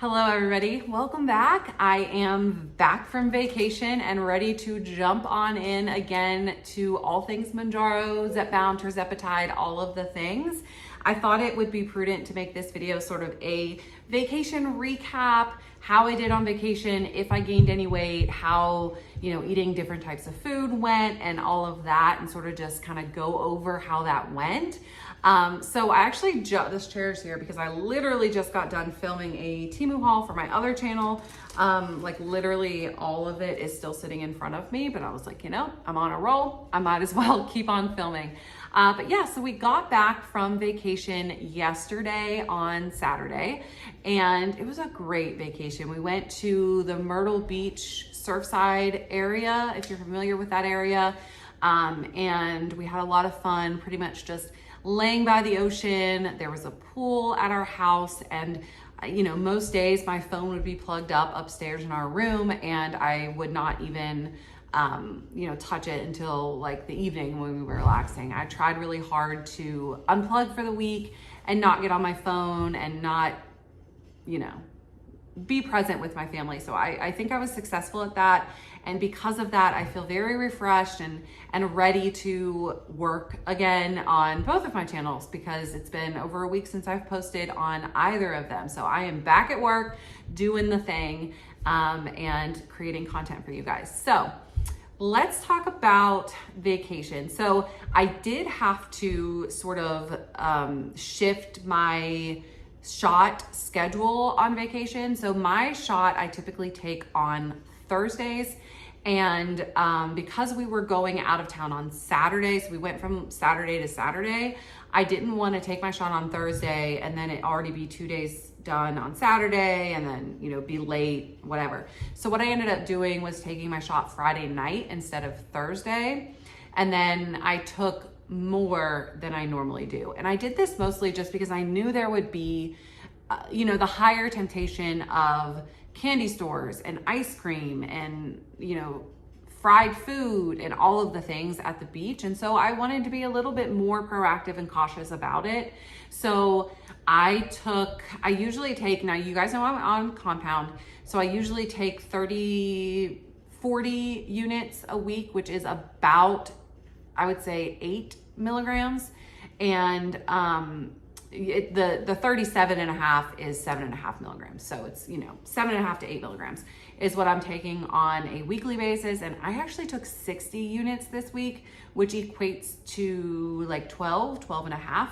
Hello everybody, welcome back. I am back from vacation and ready to jump on in again to all things Mounjaro, Zepbound, tirzepatide, all of the things. I thought it would be prudent to make this video sort of a vacation recap, how I did on vacation, if I gained any weight, how, eating different types of food went and all of that, and sort of just kind of go over how that went. So I actually, this chair is here because I literally just got done filming a Temu haul for my other channel. Like literally all of it is still sitting in front of me, but I was like, I'm on a roll. I might as well keep on filming. But yeah, so we got back from vacation yesterday on Saturday, and it was a great vacation. We went to the Myrtle Beach Surfside area, if you're familiar with that area. And we had a lot of fun, pretty much just laying by the ocean. There was a pool at our house, and most days my phone would be plugged up upstairs in our room, and I would not even touch it until like the evening when we were relaxing. I tried really hard to unplug for the week and not get on my phone and not, be present with my family. So I think I was successful at that. And because of that, I feel very refreshed and ready to work again on both of my channels, because it's been over a week since I've posted on either of them. So I am back at work doing the thing and creating content for you guys. So let's talk about vacation. So I did have to sort of shift my shot schedule on vacation. So my shot I typically take on Thursdays, and because we were going out of town on Saturdays, we went from Saturday to Saturday. I didn't want to take my shot on Thursday and then it already be 2 days done on Saturday and then be late, whatever. So what I ended up doing was taking my shot Friday night instead of Thursday, and then I took more than I normally do. And I did this mostly just because I knew there would be the higher temptation of candy stores and ice cream and fried food and all of the things at the beach. And so I wanted to be a little bit more proactive and cautious about it. So I usually take, now you guys know I'm on compound, so I usually take 40 units a week, which is about, I would say 8 milligrams. And the 37.5 is 7.5 milligrams. So it's, 7.5 to 8 milligrams is what I'm taking on a weekly basis. And I actually took 60 units this week, which equates to like 12.5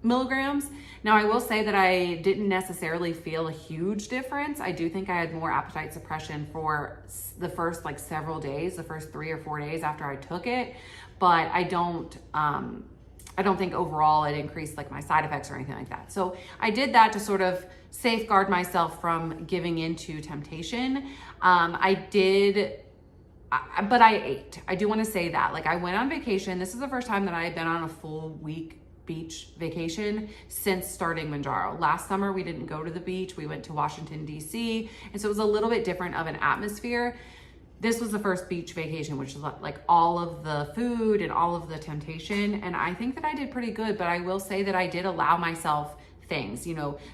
milligrams. Now I will say that I didn't necessarily feel a huge difference. I do think I had more appetite suppression for the first like several days, the first 3 or 4 days after I took it, but I don't think overall it increased like my side effects or anything like that. So I did that to sort of safeguard myself from giving into temptation. But I ate. I do want to say that. Like I went on vacation. This is the first time that I had been on a full week beach vacation since starting Mounjaro. Last summer we didn't go to the beach. We went to Washington, D.C. And so it was a little bit different of an atmosphere. This was the first beach vacation, which is like all of the food and all of the temptation. And I think that I did pretty good, but I will say that I did allow myself things.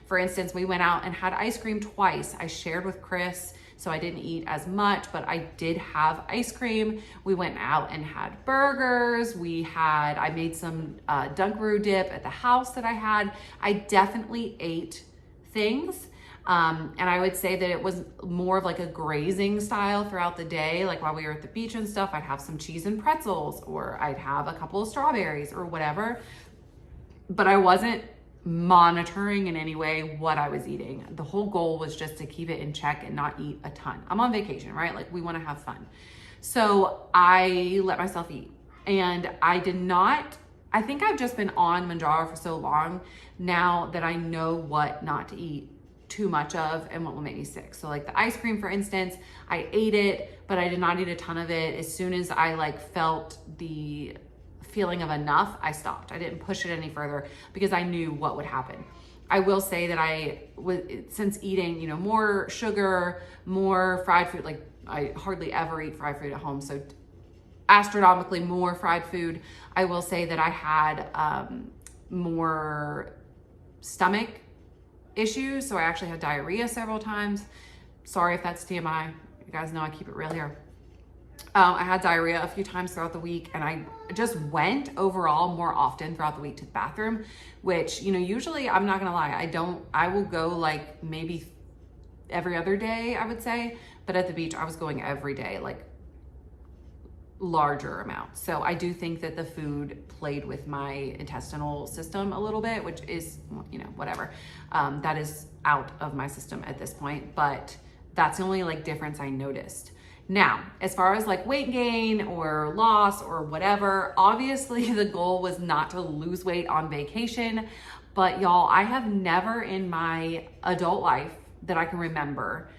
For instance, we went out and had ice cream twice. I shared with Chris, so I didn't eat as much, but I did have ice cream. We went out and had burgers. I made some Dunkaroo dip at the house that I had. I definitely ate things. And I would say that it was more of like a grazing style throughout the day. Like while we were at the beach and stuff, I'd have some cheese and pretzels, or I'd have a couple of strawberries or whatever. But I wasn't monitoring in any way what I was eating. The whole goal was just to keep it in check and not eat a ton. I'm on vacation, right? Like we want to have fun. So I let myself eat, and I think I've just been on Mounjaro for so long now that I know what not to eat too much of and what will make me sick. So like the ice cream, for instance, I ate it, but I did not eat a ton of it. As soon as I felt the feeling of enough, I stopped. I didn't push it any further because I knew what would happen. I will say that since eating, more sugar, more fried food, like I hardly ever eat fried food at home. So astronomically more fried food. I will say that I had more stomach issues. So I actually had diarrhea several times. Sorry if that's TMI. You guys know I keep it real here. I had diarrhea a few times throughout the week, and I just went overall more often throughout the week to the bathroom, which, you know, usually, I'm not gonna lie, I will go like maybe every other day, I would say, but at the beach, I was going every day, like larger amounts. So I do think that the food played with my intestinal system a little bit, which is, you know, whatever. That is out of my system at this point, but that's the only like difference I noticed. Now, as far as like weight gain or loss or whatever, obviously the goal was not to lose weight on vacation, but y'all, I have never in my adult life that I can remember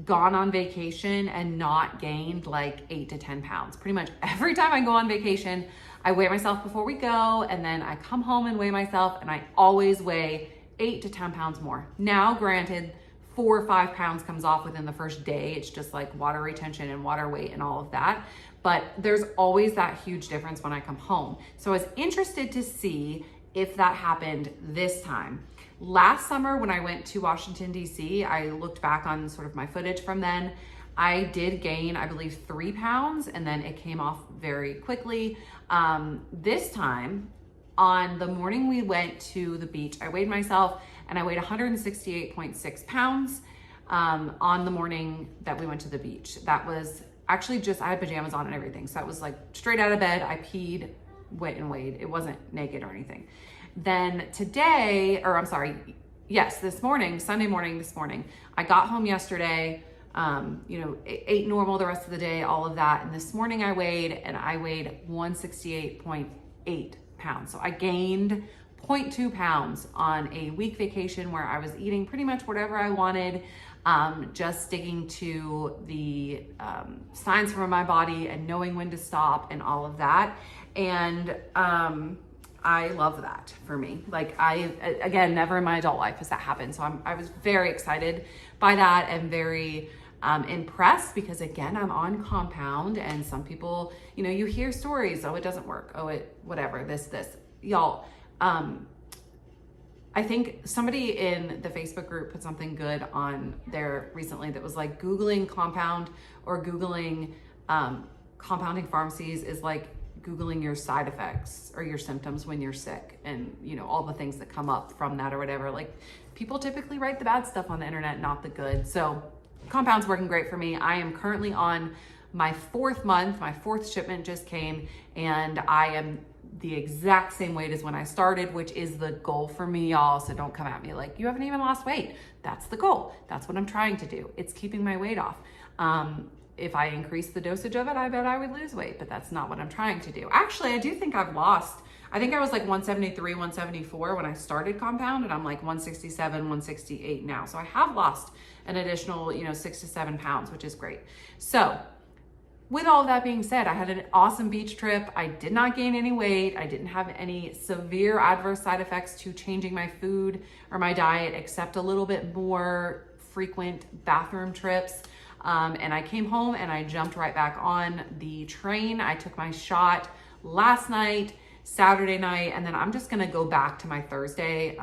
gone on vacation and not gained like 8 to 10 pounds. Pretty much every time I go on vacation, I weigh myself before we go, and then I come home and weigh myself, and I always weigh 8 to 10 pounds more. Now, granted, 4 or 5 pounds comes off within the first day. It's just like water retention and water weight and all of that. But there's always that huge difference when I come home. So I was interested to see if that happened this time. Last summer when I went to Washington, DC, I looked back on sort of my footage from then. I did gain, I believe, 3 pounds, and then it came off very quickly. This time, on the morning we went to the beach, I weighed myself and I weighed 168.6 pounds on the morning that we went to the beach. That was actually just, I had pajamas on and everything. So that was like straight out of bed. I peed, went and weighed. It wasn't naked or anything. Then today, or I'm sorry, yes, this morning, Sunday morning, this morning, I got home yesterday, you know, ate normal the rest of the day, all of that. And this morning I weighed 168.8 pounds. So I gained 0.2 pounds on a week vacation where I was eating pretty much whatever I wanted, just sticking to the signs from my body and knowing when to stop and all of that. And I love that for me. Like again, never in my adult life has that happened. So I was very excited by that and very impressed, because again, I'm on compound, and some people, you know, you hear stories, oh, it doesn't work. Oh, it, whatever, this, y'all. I think somebody in the Facebook group put something good on there recently that was like Googling compound or Googling compounding pharmacies is like Googling your side effects or your symptoms when you're sick, and you know, all the things that come up from that or whatever. Like, people typically write the bad stuff on the internet, not the good. So compound's working great for me. I am currently on my 4th month. My 4th shipment just came, and I am the exact same weight as when I started, which is the goal for me, y'all. So don't come at me like, you haven't even lost weight. That's the goal. That's what I'm trying to do. It's keeping my weight off. If I increase the dosage of it, I bet I would lose weight, but that's not what I'm trying to do. Actually, I do think I've lost, I think I was like 173, 174 when I started compound, and I'm like 167, 168 now. So I have lost an additional, you know, 6 to 7 pounds, which is great. So with all of that being said, I had an awesome beach trip. I did not gain any weight. I didn't have any severe adverse side effects to changing my food or my diet, except a little bit more frequent bathroom trips. And I came home and I jumped right back on the train. I took my shot last night, Saturday night, and then I'm just gonna go back to my Thursday.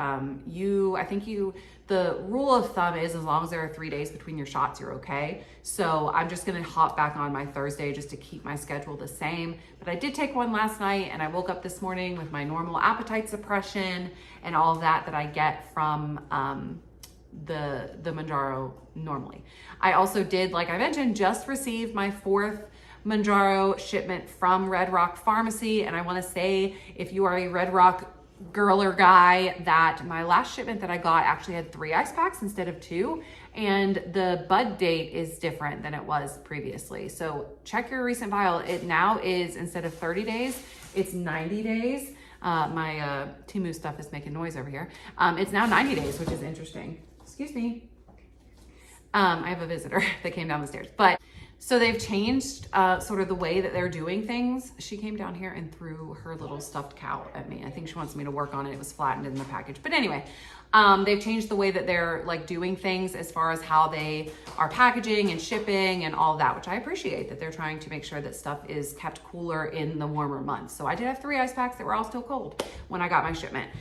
The rule of thumb is as long as there are 3 days between your shots, you're okay. So I'm just gonna hop back on my Thursday just to keep my schedule the same. But I did take one last night, and I woke up this morning with my normal appetite suppression and all of that I get from the Mounjaro normally. I also did, like I mentioned, just received my 4th Mounjaro shipment from Red Rock Pharmacy. And I wanna say, if you are a Red Rock girl or guy, that my last shipment that I got actually had 3 ice packs instead of 2. And the bud date is different than it was previously. So check your recent vial. It now is, instead of 30 days, it's 90 days. My Temu stuff is making noise over here. It's now 90 days, which is interesting. Excuse me. I have a visitor that came down the stairs. But so they've changed sort of the way that they're doing things. She came down here and threw her little stuffed cow at me. I think she wants me to work on it. It was flattened in the package. But anyway, They've changed the way that they're like doing things as far as how they are packaging and shipping and all of that, which I appreciate that they're trying to make sure that stuff is kept cooler in the warmer months. So I did have 3 ice packs that were all still cold when I got my shipment.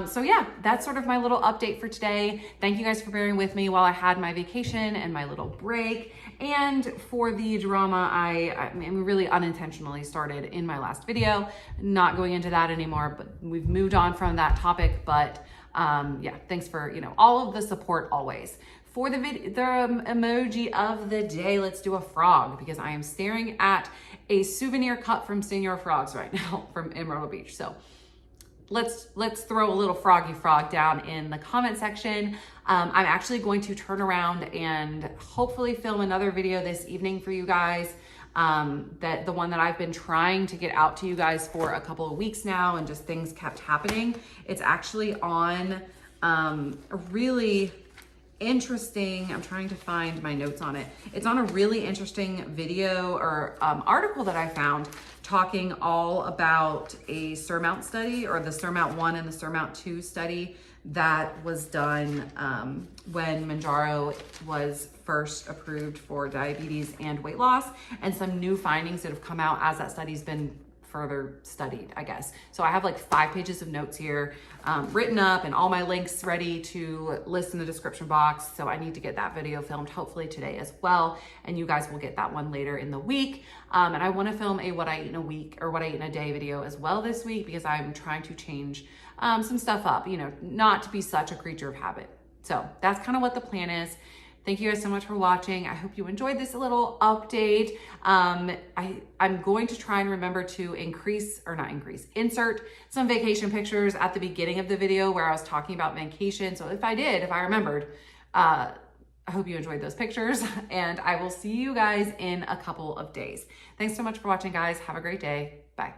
So yeah, that's sort of my little update for today. Thank you guys for bearing with me while I had my vacation and my little break. And for the drama, I mean, really unintentionally started in my last video, not going into that anymore, but we've moved on from that topic. But yeah, thanks for, all of the support always. For the emoji of the day, let's do a frog, because I am staring at a souvenir cup from Señor Frogs right now from Myrtle Beach. So let's throw a little froggy frog down in the comment section. I'm actually going to turn around and hopefully film another video this evening for you guys. That the one that I've been trying to get out to you guys for a couple of weeks now, and just things kept happening. It's actually on a really interesting, I'm trying to find my notes on it. It's on a really interesting video or article that I found talking all about a Surmount study, or the Surmount 1 and the Surmount 2 study that was done when Mounjaro was first approved for diabetes and weight loss, and some new findings that have come out as that study's been further studied, I guess. So I have like 5 pages of notes here written up, and all my links ready to list in the description box. So I need to get that video filmed hopefully today as well, and you guys will get that one later in the week. And I want to film a what I eat in a week or what I eat in a day video as well this week, because I'm trying to change some stuff up, not to be such a creature of habit. So that's kind of what the plan is. Thank you guys so much for watching. I hope you enjoyed this little update. I'm going to try and remember to insert some vacation pictures at the beginning of the video where I was talking about vacation. So if I remembered, I hope you enjoyed those pictures, and I will see you guys in a couple of days. Thanks so much for watching, guys. Have a great day. Bye.